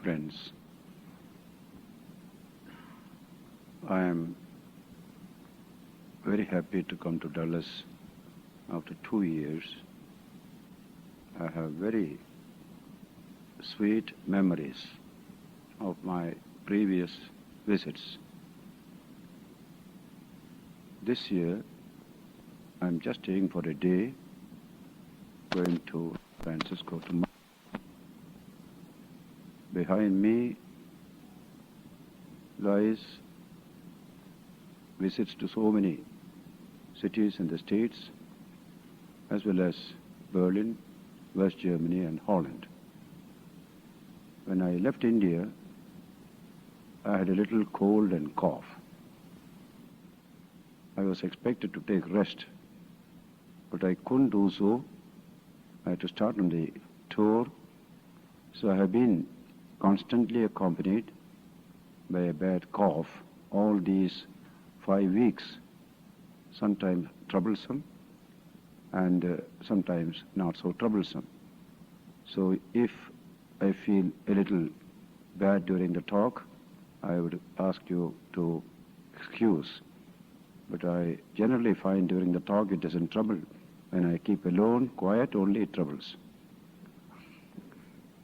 friends, I am very happy to come to Dallas after 2 years. I have very sweet memories of my previous visits. This year, I am just staying for a day, going to San Francisco tomorrow. Behind me lies visits to so many cities in the States, as well as Berlin, West Germany and Holland. When I left India, I had a little cold and cough. I was expected to take rest, but I couldn't do so. I had to start on the tour, so I have been constantly accompanied by a bad cough all these 5 weeks, sometimes troublesome and sometimes not so troublesome. So if I feel a little bad during the talk, I would ask you to excuse. But I generally find during the talk it doesn't trouble. When I keep alone, quiet, only it troubles.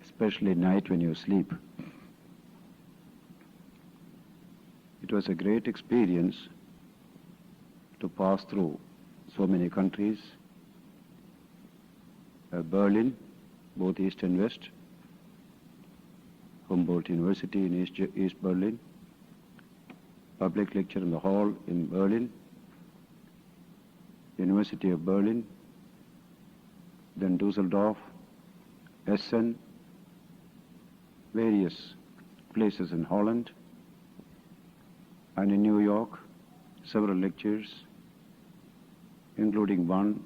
Especially at night when you sleep. It was a great experience to pass through so many countries. Berlin, both East and West, Humboldt University in East Berlin, public lecture in the hall in Berlin, University of Berlin, then Dusseldorf, Essen, various places in Holland, and in New York, several lectures, including one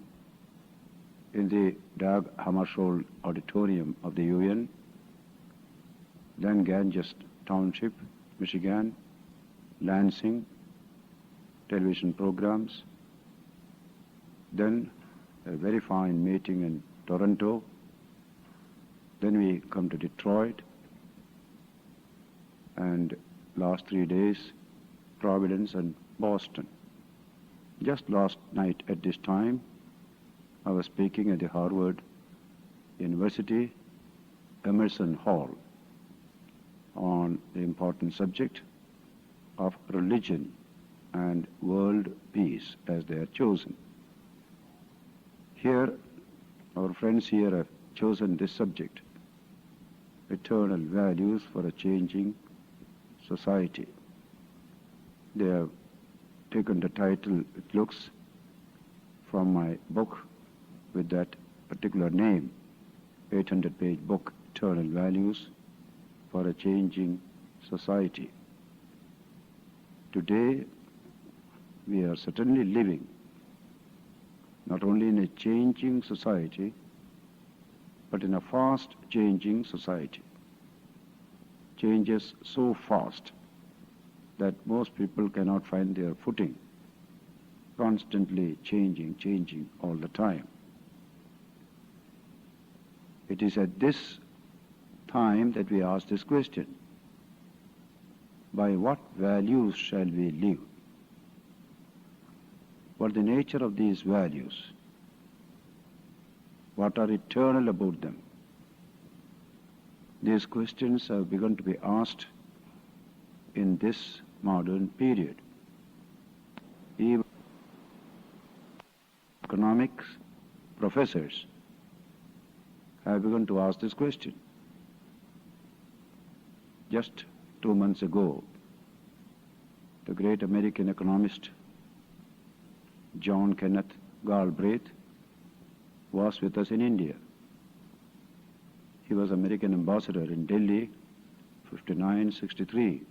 in the Dag Hammarskjöld Auditorium of the UN, then Ganges Township, Michigan, Lansing, television programs, then a very fine meeting in Toronto, then we come to Detroit, and last 3 days, Providence and Boston. Just last night at this time, I was speaking at the Harvard University Emerson Hall on the important subject of religion and world peace as they are chosen. Here, our friends here have chosen this subject, eternal values for a changing society. They have taken the title, it looks, from my book with that particular name, 800-page book, Eternal Values for a Changing Society. Today, we are certainly living not only in a changing society, but in a fast changing society. Changes so fast that most people cannot find their footing, constantly changing all the time. It is at this time that we ask this question: by what values shall we live? What is the nature of these values? What are eternal about them? These questions have begun to be asked in this modern period. Even economics professors have begun to ask this question. Just 2 months ago, the great American economist John Kenneth Galbraith was with us in India. He was American ambassador in Delhi, 59-63.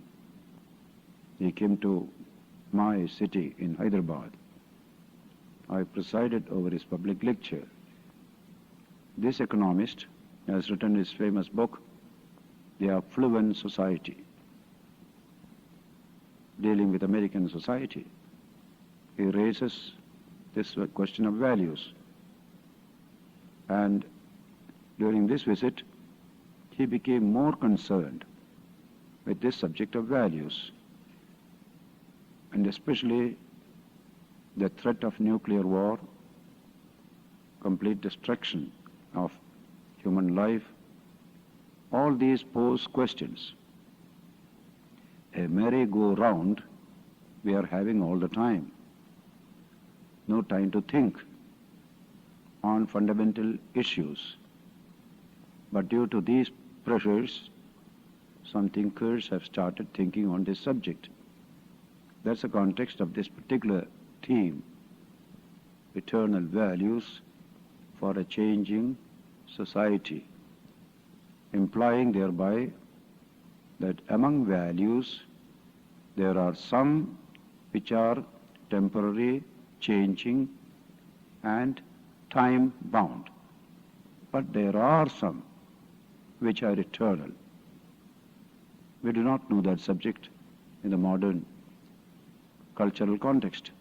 He came to my city in Hyderabad. I presided over his public lecture. This economist has written his famous book, The Affluent Society, dealing with American society. He raises this question of values. And during this visit, he became more concerned with this subject of values, and especially the threat of nuclear war, complete destruction of human life. All these pose questions. A merry-go-round we are having all the time. No time to think on fundamental issues. But due to these pressures, some thinkers have started thinking on this subject. That's the context of this particular theme, eternal values for a changing society, implying thereby that among values there are some which are temporary, changing and time-bound. But there are some which are eternal. We do not know that subject in the modern cultural context.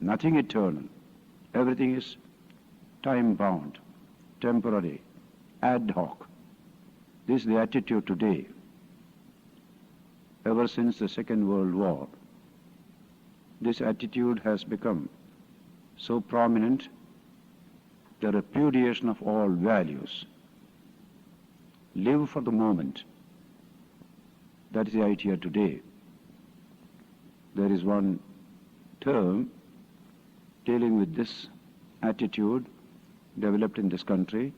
Nothing eternal. Everything is time-bound, temporary, ad hoc. This is the attitude today. Ever since the Second World War, this attitude has become so prominent, the repudiation of all values. Live for the moment. That is the idea today. There is one term dealing with this attitude developed in this country.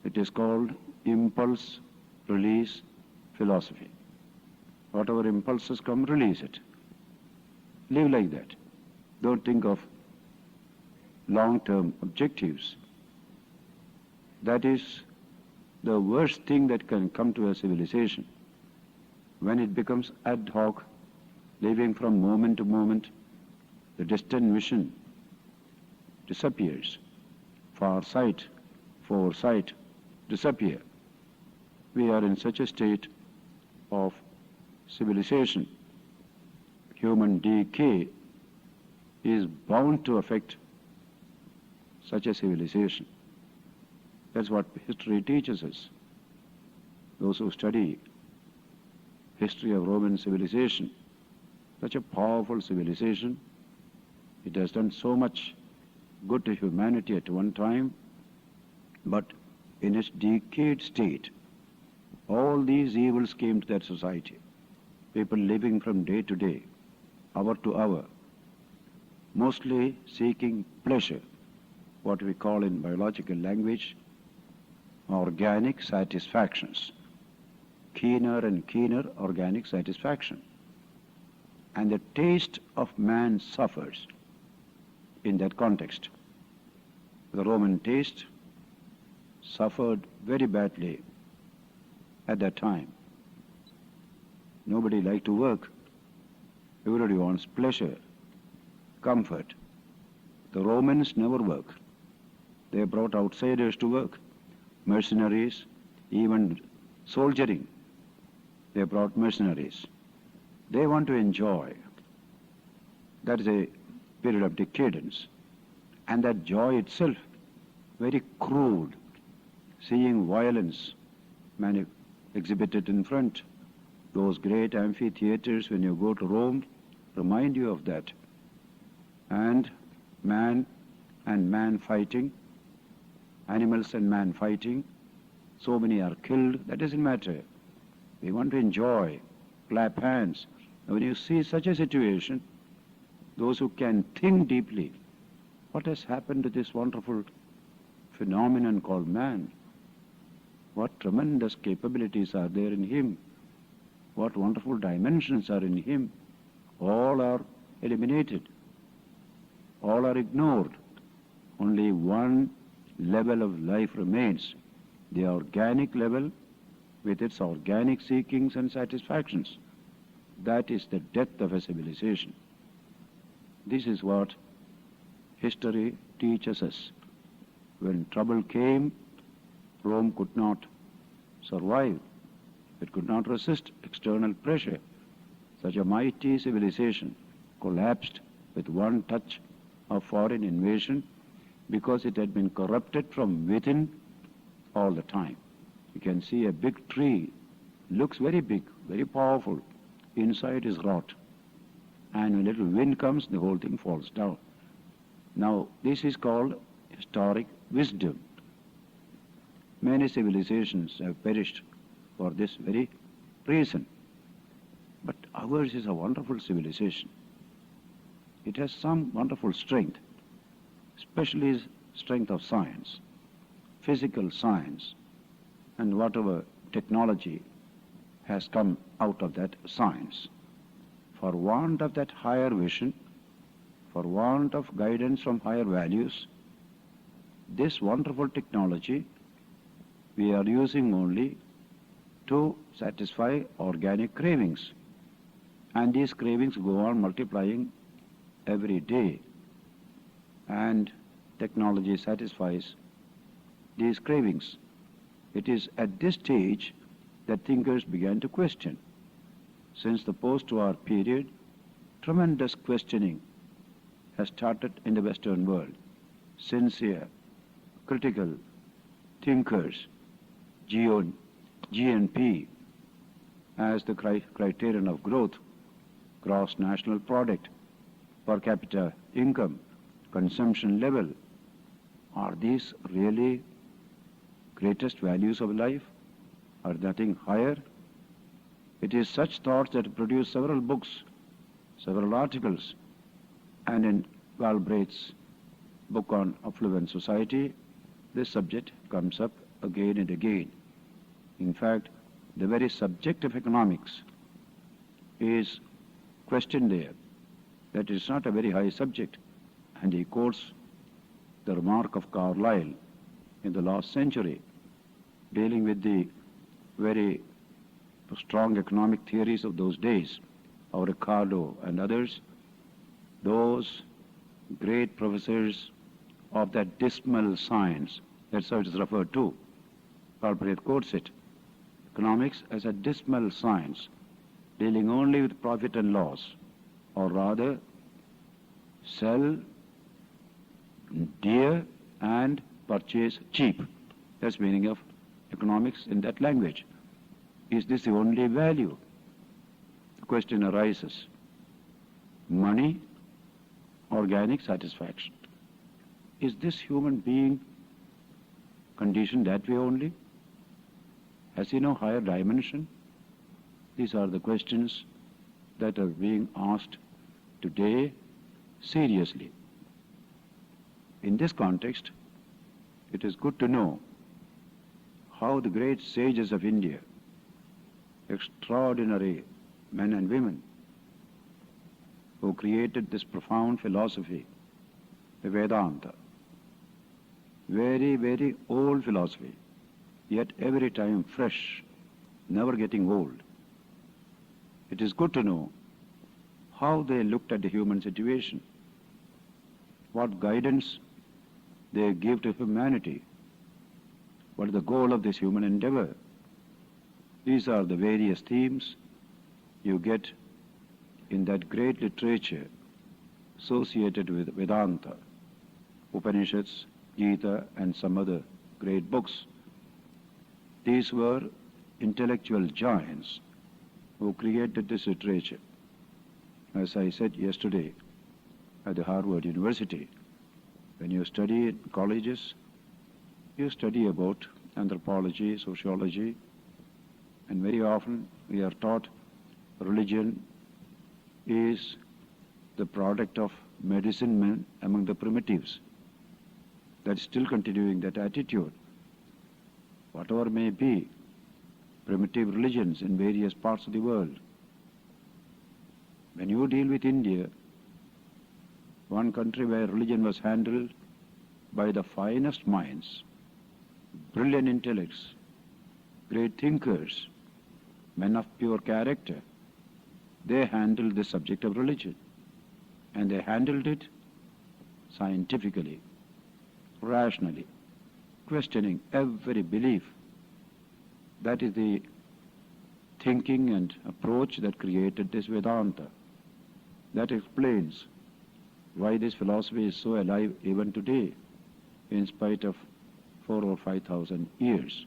It is called impulse release philosophy. Whatever impulses come, release it. Live like that. Don't think of long-term objectives. That is the worst thing that can come to a civilization. When it becomes ad hoc, living from moment to moment, the distant vision disappears. Far sight, foresight disappear. We are in such a state of civilization. Human decay is bound to affect such a civilization. That's what history teaches us. Those who study history of Roman civilization, such a powerful civilization, it has done so much good to humanity at one time, but in its decayed state, all these evils came to that society. People living from day to day, hour to hour, mostly seeking pleasure, what we call in biological language organic satisfactions, keener and keener organic satisfaction. And the taste of man suffers in that context. The Roman taste suffered very badly at that time. Nobody liked to work. Everybody wants pleasure, comfort. The Romans never worked. They brought outsiders to work, mercenaries, even soldiering. They brought mercenaries. They want to enjoy. That is a period of decadence. And that joy itself, very crude, seeing violence exhibited in front. Those great amphitheaters, when you go to Rome, remind you of that. And man fighting, animals and man fighting, so many are killed, that doesn't matter. We want to enjoy, clap hands. When you see such a situation, those who can think deeply, what has happened to this wonderful phenomenon called man? What tremendous capabilities are there in him? What wonderful dimensions are in him? All are eliminated. All are ignored. Only one level of life remains, the organic level with its organic seekings and satisfactions. That is the death of a civilization. This is what history teaches us. When trouble came, Rome could not survive. It could not resist external pressure. Such a mighty civilization collapsed with one touch of foreign invasion because it had been corrupted from within all the time. You can see a big tree looks very big, very powerful. Inside is rot. And when a little wind comes, the whole thing falls down. Now, this is called historic wisdom. Many civilizations have perished for this very reason. But ours is a wonderful civilization. It has some wonderful strength, especially strength of science, physical science, and whatever technology has come out of that science. For want of that higher vision, for want of guidance from higher values, this wonderful technology we are using only to satisfy organic cravings. And these cravings go on multiplying every day. And technology satisfies these cravings. It is at this stage that thinkers began to question. Since the post-war period, tremendous questioning has started in the Western world. Sincere, critical thinkers, GNP as the criterion of growth, gross national product, per capita income, consumption level. Are these really greatest values of life? Are nothing higher? It is such thoughts that produce several books, several articles, and in Galbraith's book on affluent society, this subject comes up again and again. In fact, the very subject of economics is questioned there. That is not a very high subject. And he quotes the remark of Carlyle in the last century, dealing with the very strong economic theories of those days, of Ricardo and others, those great professors of that dismal science, that's how it is referred to. Galbraith quotes it. Economics as a dismal science, dealing only with profit and loss, or rather, sell dear and purchase cheap. That's the meaning of economics in that language. Is this the only value? The question arises. Money, organic satisfaction. Is this human being conditioned that way only? Has he no higher dimension? These are the questions that are being asked today seriously. In this context, it is good to know how the great sages of India, extraordinary men and women who created this profound philosophy, the Vedanta, very, very old philosophy, yet every time fresh, never getting old. It is good to know how they looked at the human situation, what guidance they give to humanity, what is the goal of this human endeavor. These are the various themes you get in that great literature associated with Vedanta, Upanishads, Gita, and some other great books. These were intellectual giants who created this literature. As I said yesterday at the Harvard University, when you study in colleges, you study about anthropology, sociology, and very often we are taught religion is the product of medicine men among the primitives. That is still continuing that attitude. Whatever may be primitive religions in various parts of the world, when you deal with India, one country where religion was handled by the finest minds, brilliant intellects, great thinkers, men of pure character, they handled the subject of religion. And they handled it scientifically, rationally, questioning every belief. That is the thinking and approach that created this Vedanta. That explains why this philosophy is so alive even today, in spite of 4,000 or 5,000 years.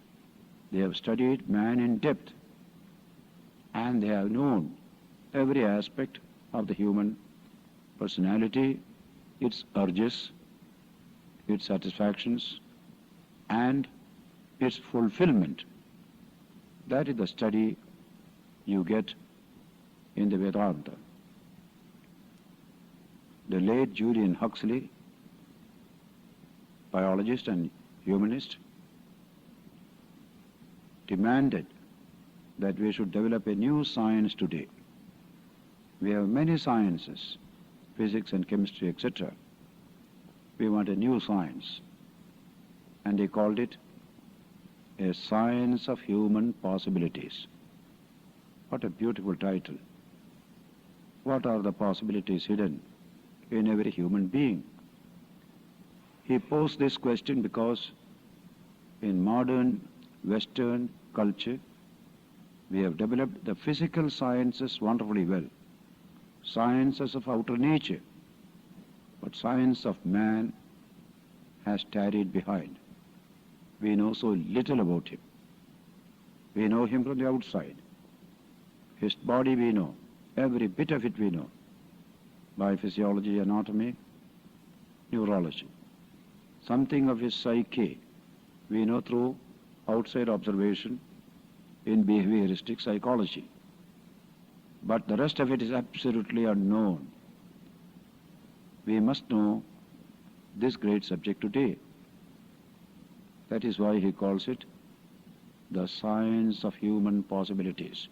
They have studied man in depth, and they have known every aspect of the human personality, its urges, its satisfactions, and its fulfillment. That is the study you get in the Vedanta. The late Julian Huxley, biologist and humanist, demanded that we should develop a new science today. We have many sciences, physics and chemistry, etc. We want a new science. And he called it a science of human possibilities. What a beautiful title. What are the possibilities hidden in every human being? He posed this question because in modern Western culture, we have developed the physical sciences wonderfully well, sciences of outer nature, but science of man has tarried behind. We know so little about him. We know him from the outside. His body we know, every bit of it we know, by physiology, anatomy, neurology. Something of his psyche we know through outside observation in behavioristic psychology. But the rest of it is absolutely unknown. We must know this great subject today. That is why he calls it the science of human possibilities.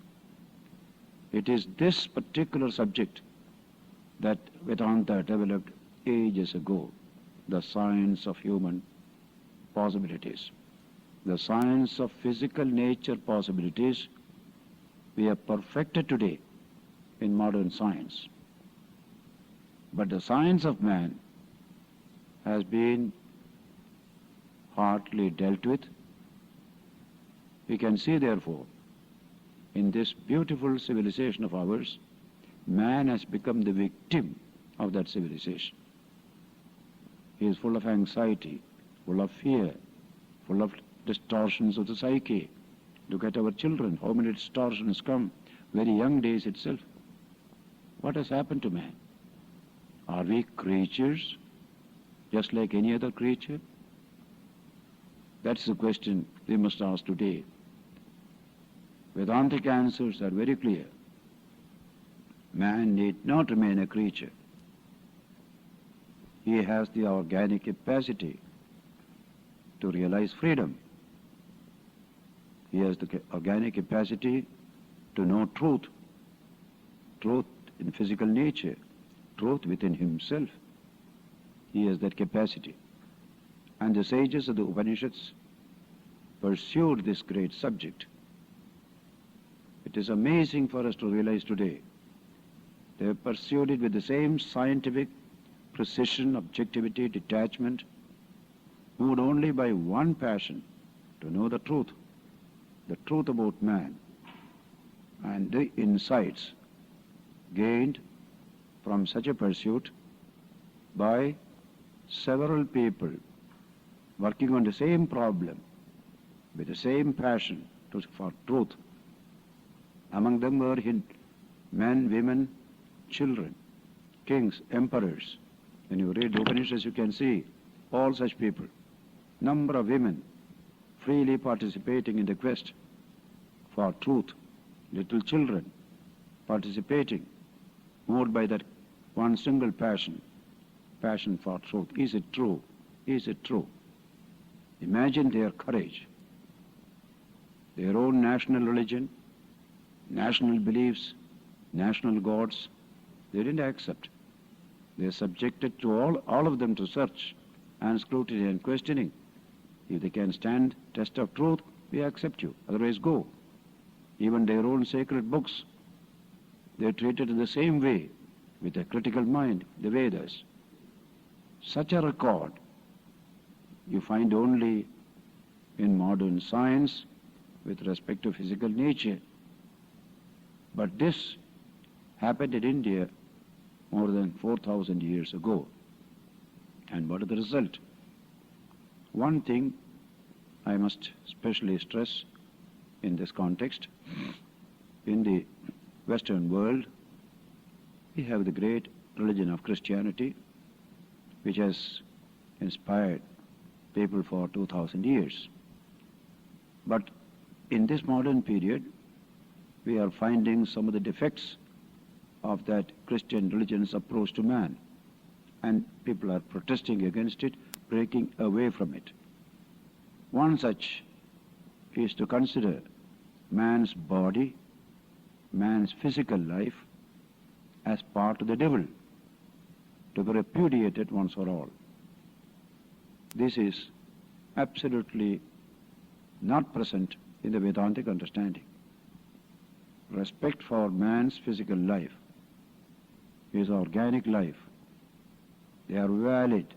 It is this particular subject that Vedanta developed ages ago, the science of human possibilities. The science of physical nature possibilities we have perfected today in modern science. But the science of man has been hardly dealt with. We can see, therefore, in this beautiful civilization of ours, man has become the victim of that civilization. He is full of anxiety, full of fear, full of distortions of the psyche. Look at our children, how many distortions come, very young days itself. What has happened to man? Are we creatures, just like any other creature? That's the question we must ask today. Vedantic answers are very clear. Man need not remain a creature. He has the organic capacity to realize freedom. He has the organic capacity to know truth, truth in physical nature, truth within himself. He has that capacity. And the sages of the Upanishads pursued this great subject. It is amazing for us to realize today. They have pursued it with the same scientific precision, objectivity, detachment, moved only by one passion, to know the truth about man, and the insights gained from such a pursuit by several people working on the same problem with the same passion for truth. Among them were men, women, children, kings, emperors. When you read the Upanishads, you can see all such people. Number of women freely participating in the quest for truth. Little children participating, moved by that one single passion for truth. Is it true? Is it true? Imagine their courage. Their own national religion, national beliefs, national gods, they didn't accept. They subjected to all of them to search and scrutiny and questioning. If they can stand test of truth, we accept you, otherwise go. Even their own sacred books, they treated in the same way, with a critical mind, the Vedas. Such a record you find only in modern science with respect to physical nature. But this happened in India more than 4,000 years ago. And what is the result? One thing I must specially stress in this context, in the Western world, we have the great religion of Christianity, which has inspired people for 2000 years. But in this modern period, we are finding some of the defects of that Christian religion's approach to man, and people are protesting against it, breaking away from it. One such is to consider man's body, man's physical life, as part of the devil, to repudiate it once for all. This is absolutely not present in the Vedantic understanding. Respect for man's physical life, his organic life, they are valid.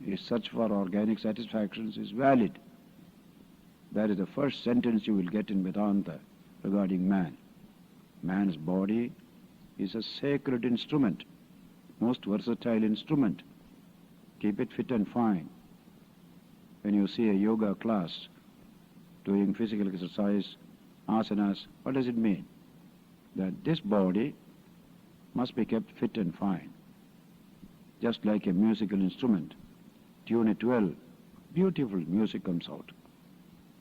His search for organic satisfactions is valid. That is the first sentence you will get in Vedanta regarding man. Man's body is a sacred instrument, most versatile instrument. Keep it fit and fine. When you see a yoga class doing physical exercise, asanas, what does it mean? That this body must be kept fit and fine. Just like a musical instrument. Tune it well, beautiful music comes out.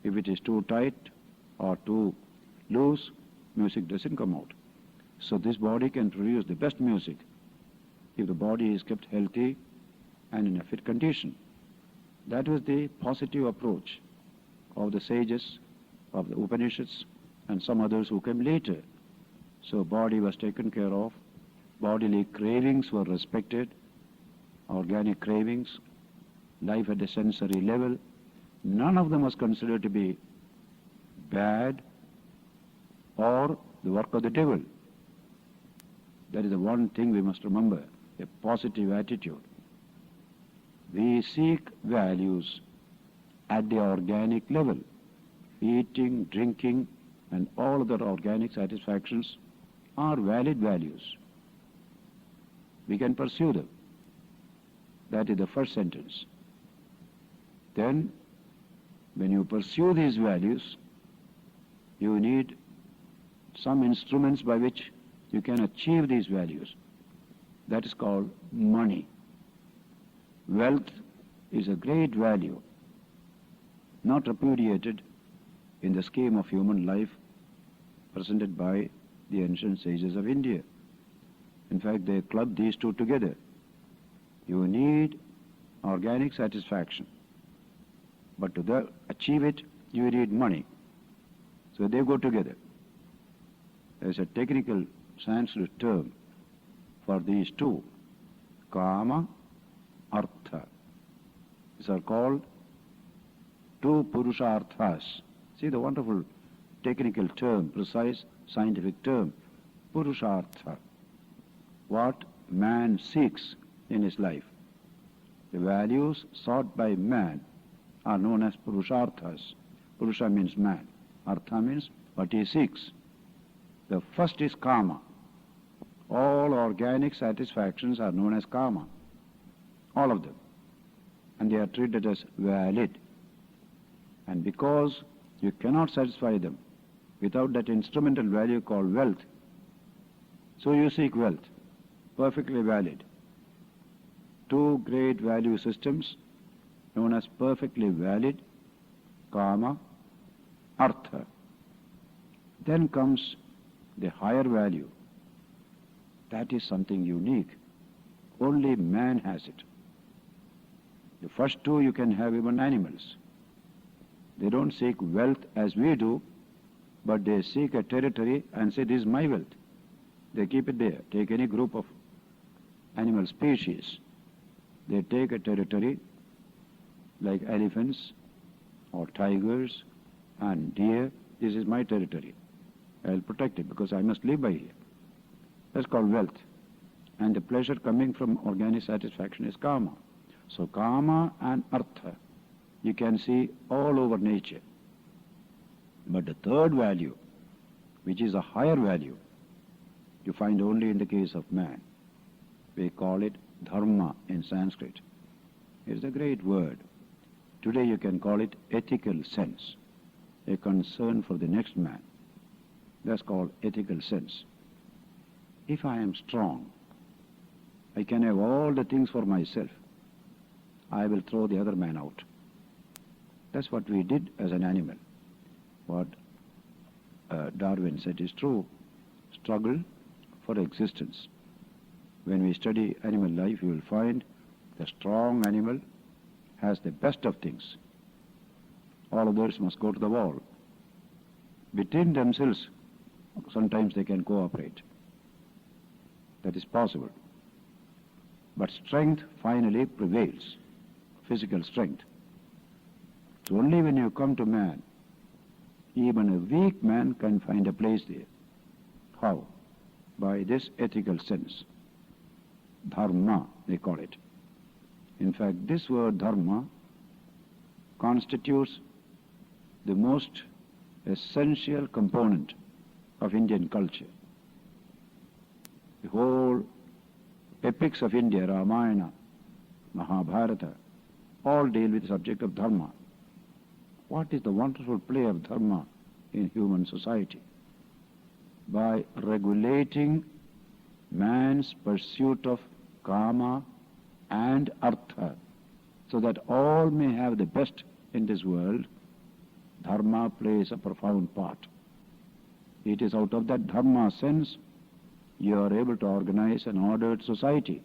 If it is too tight or too loose, music doesn't come out. So this body can produce the best music if the body is kept healthy and in a fit condition. That was the positive approach of the sages, of the Upanishads, and some others who came later. So body was taken care of, bodily cravings were respected, organic cravings, life at a sensory level, none of them was considered to be bad or the work of the devil. That is the one thing we must remember, a positive attitude. We seek values at the organic level. Eating, drinking, and all other organic satisfactions are valid values. We can pursue them. That is the first sentence. Then, when you pursue these values, you need some instruments by which you can achieve these values. That is called money. Wealth is a great value, not repudiated in the scheme of human life presented by the ancient sages of India. In fact, they club these two together. You need organic satisfaction, but to achieve it, you need money. So they go together. There is a technical Sanskrit term for these two, kama, artha. These are called two purusharthas. See the wonderful technical term, precise scientific term, purushartha. What man seeks in his life. The values sought by man are known as purusharthas. Purusha means man. Artha means what he seeks. The first is kama. All organic satisfactions are known as kama. All of them. And they are treated as valid. And because you cannot satisfy them without that instrumental value called wealth, so you seek wealth. Perfectly valid. Two great value systems known as perfectly valid, kama, artha. Then comes the higher value. That is something unique. Only man has it. The first two you can have even animals. They don't seek wealth as we do, but they seek a territory and say, this is my wealth. They keep it there. Take any group of animal species. They take a territory like elephants or tigers and deer. This is my territory. I'll protect it because I must live by here. That's called wealth. And the pleasure coming from organic satisfaction is kama. So kama and artha you can see all over nature. But the third value, which is a higher value, you find only in the case of man. We call it dharma in Sanskrit. It's a great word. Today you can call it ethical sense, a concern for the next man. That's called ethical sense. If I am strong, I can have all the things for myself. I will throw the other man out. That's what we did as an animal. What Darwin said is true. Struggle for existence. When we study animal life, you will find the strong animal has the best of things. All others must go to the wall. Between themselves, sometimes they can cooperate. That is possible. But strength finally prevails, physical strength. It's only when you come to man, even a weak man can find a place there. How? By this ethical sense. Dharma, they call it. In fact, this word dharma constitutes the most essential component of Indian culture. The whole epics of India, Ramayana, Mahabharata, all deal with the subject of dharma. What is the wonderful play of dharma in human society? By regulating man's pursuit of kama and artha, so that all may have the best in this world, dharma plays a profound part. It is out of that dharma sense you are able to organize an ordered society,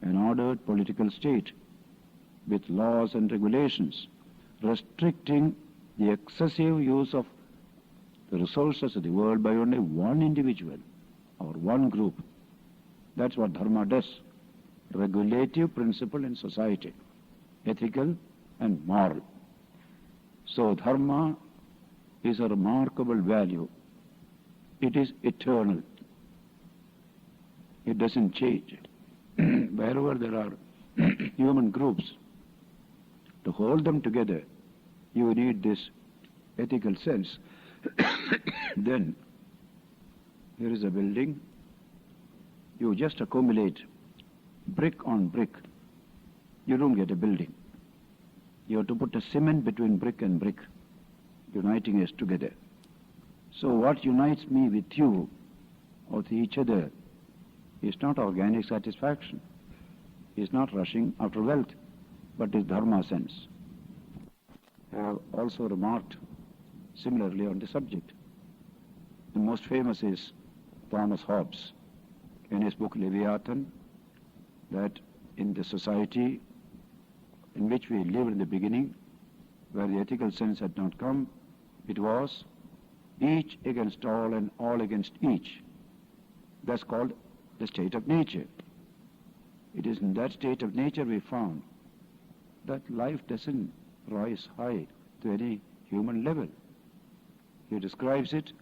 an ordered political state, with laws and regulations, restricting the excessive use of the resources of the world by only one individual or one group. That's what dharma does. Regulative principle in society, ethical and moral. So dharma is a remarkable value. It is eternal. It doesn't change. Wherever there are human groups, to hold them together, you need this ethical sense. Then, here is a building. You just accumulate brick on brick. You don't get a building. You have to put a cement between brick and brick, uniting us together. So what unites me with you or with each other is not organic satisfaction, is not rushing after wealth, but is dharma sense. I have also remarked similarly on the subject. The most famous is Thomas Hobbes, in his book Leviathan, that in the society in which we lived in the beginning, where the ethical sense had not come, it was each against all and all against each. That's called the state of nature. It is in that state of nature we found that life doesn't rise high to any human level. He describes it,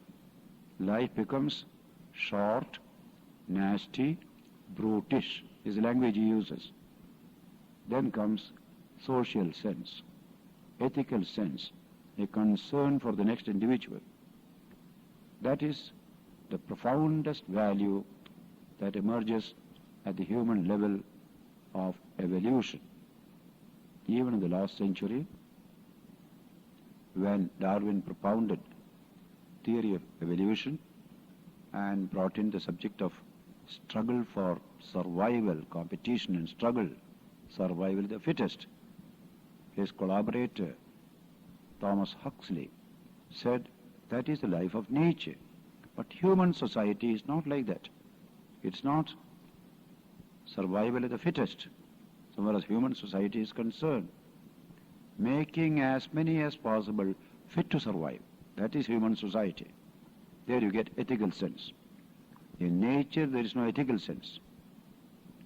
life becomes short, nasty, brutish, is the language he uses. Then comes social sense, ethical sense, a concern for the next individual. That is the profoundest value that emerges at the human level of evolution. Even in the last century, when Darwin propounded theory of evolution and brought in the subject of struggle for survival, competition and struggle, survival of the fittest, his collaborator, Thomas Huxley, said that is the life of nature. But human society is not like that. It's not survival of the fittest, so far as human society is concerned. Making as many as possible fit to survive. That is human society. There you get ethical sense. In nature there is no ethical sense.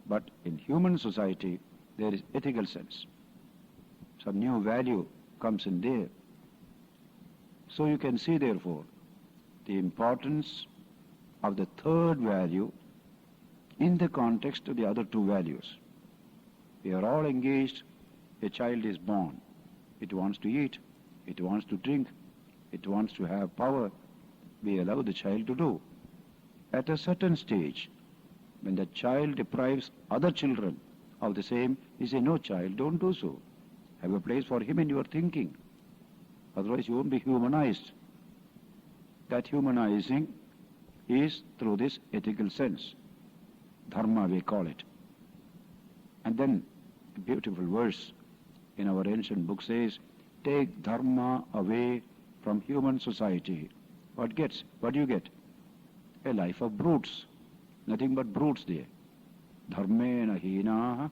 But in human society there is ethical sense. Some new value comes in there. So you can see therefore the importance of the third value in the context of the other two values. We are all engaged. A child is born. It wants to eat. It wants to drink. It wants to have power. We allow the child to do. At a certain stage, when the child deprives other children of the same, we say, no child, don't do so. Have a place for him in your thinking. Otherwise you won't be humanized. That humanizing is through this ethical sense. Dharma we call it. And then a beautiful verse in our ancient book says, take dharma away from human society. What do you get? A life of brutes. Nothing but brutes there. Dharmena hinaha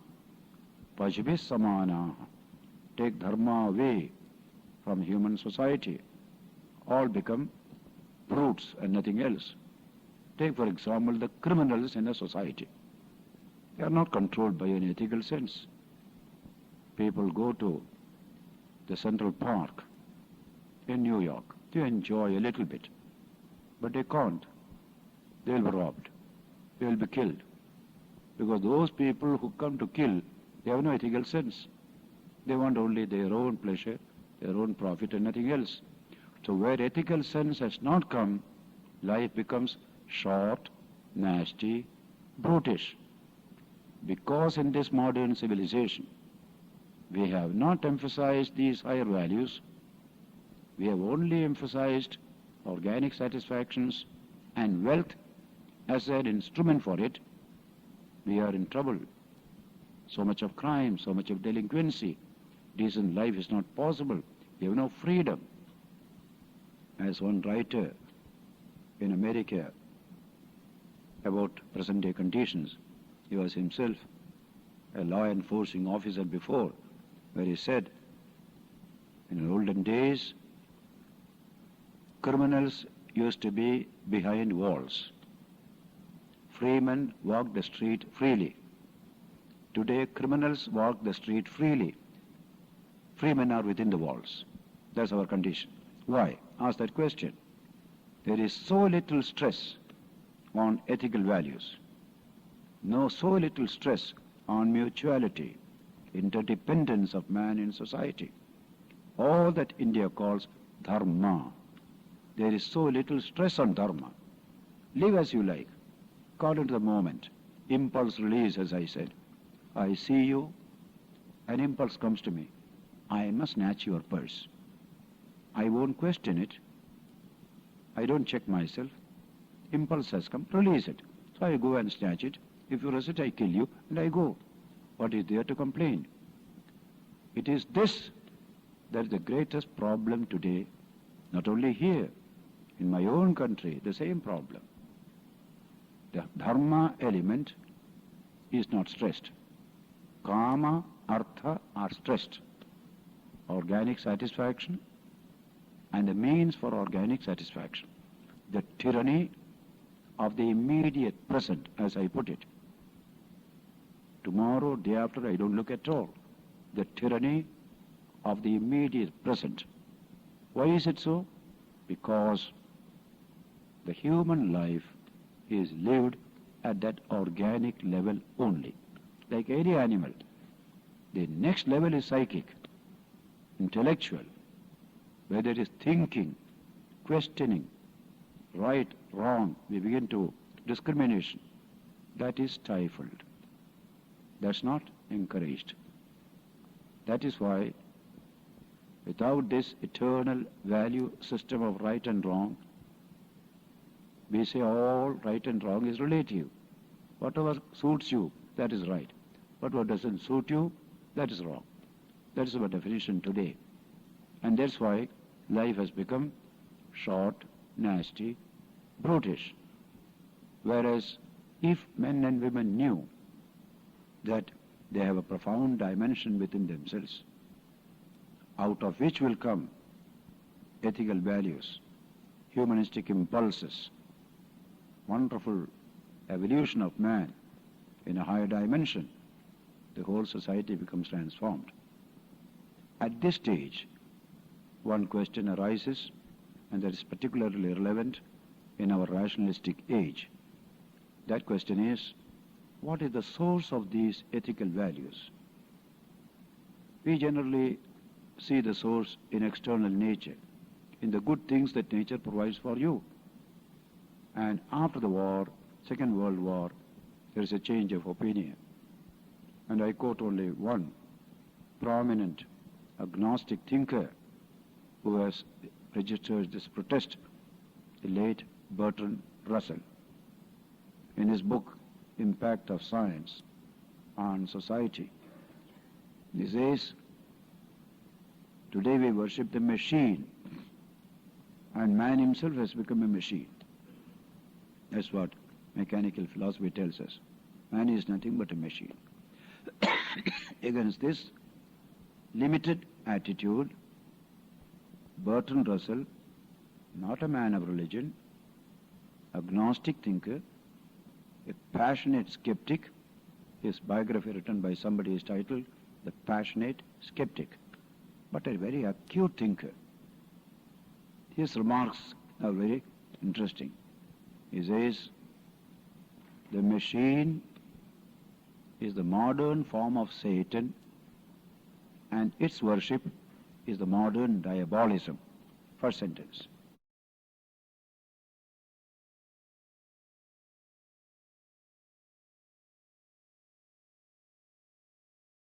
pashubhis samanaha. Take dharma away from human society. All become brutes and nothing else. Take, for example, the criminals in a society. They are not controlled by an ethical sense. People go to the Central Park in New York. They enjoy a little bit. But they can't. They will be robbed. They will be killed. Because those people who come to kill, they have no ethical sense. They want only their own pleasure, their own profit and nothing else. So where ethical sense has not come, life becomes short, nasty, brutish. Because in this modern civilization, we have not emphasized these higher values, we have only emphasized organic satisfactions and wealth as an instrument for it, we are in trouble. So much of crime, so much of delinquency, decent life is not possible. We have no freedom. As one writer in America about present-day conditions, he was himself a law enforcing officer before, where he said, in olden days, criminals used to be behind walls. Freemen walked the street freely. Today, criminals walk the street freely. Freemen are within the walls. That's our condition. Why? Ask that question. There is so little stress on ethical values. So little stress on mutuality, interdependence of man in society. All that India calls dharma. There is so little stress on dharma. Live as you like. Call into the moment. Impulse release, as I said. I see you, an impulse comes to me. I must snatch your purse. I won't question it. I don't check myself. Impulse has come, release it. So I go and snatch it. If you resist, I kill you, and I go. What is there to complain? It is this that is the greatest problem today, not only here, in my own country, the same problem. The dharma element is not stressed. Kama, artha are stressed. Organic satisfaction and the means for organic satisfaction. The tyranny of the immediate present, as I put it. Tomorrow, day after, I don't look at all. The tyranny of the immediate present. Why is it so? Because the human life is lived at that organic level only. Like any animal. The next level is psychic, intellectual, where there is thinking, questioning, right, wrong, we begin to discrimination. That is stifled. That's not encouraged. That is why without this eternal value system of right and wrong, we say all right and wrong is relative. Whatever suits you, that is right. But what doesn't suit you, that is wrong. That is our definition today. And that's why life has become short, nasty, brutish. Whereas if men and women knew that they have a profound dimension within themselves, out of which will come ethical values, humanistic impulses, wonderful evolution of man in a higher dimension, the whole society becomes transformed. At this stage, one question arises, and that is particularly relevant in our rationalistic age. That question is, what is the source of these ethical values? We generally see the source in external nature, in the good things that nature provides for you. And after the war, Second World War, there is a change of opinion. And I quote only one prominent agnostic thinker who has registered this protest the late Bertrand Russell. In his book, Impact of Science on Society, he says, today we worship the machine, and man himself has become a machine. That's what mechanical philosophy tells us. Man is nothing but a machine. Against this limited attitude, Bertrand Russell, not a man of religion, agnostic thinker, a passionate skeptic, his biography written by somebody is titled The Passionate Skeptic, but a very acute thinker. His remarks are very interesting. He says, the machine is the modern form of Satan, and its worship is the modern diabolism. First sentence.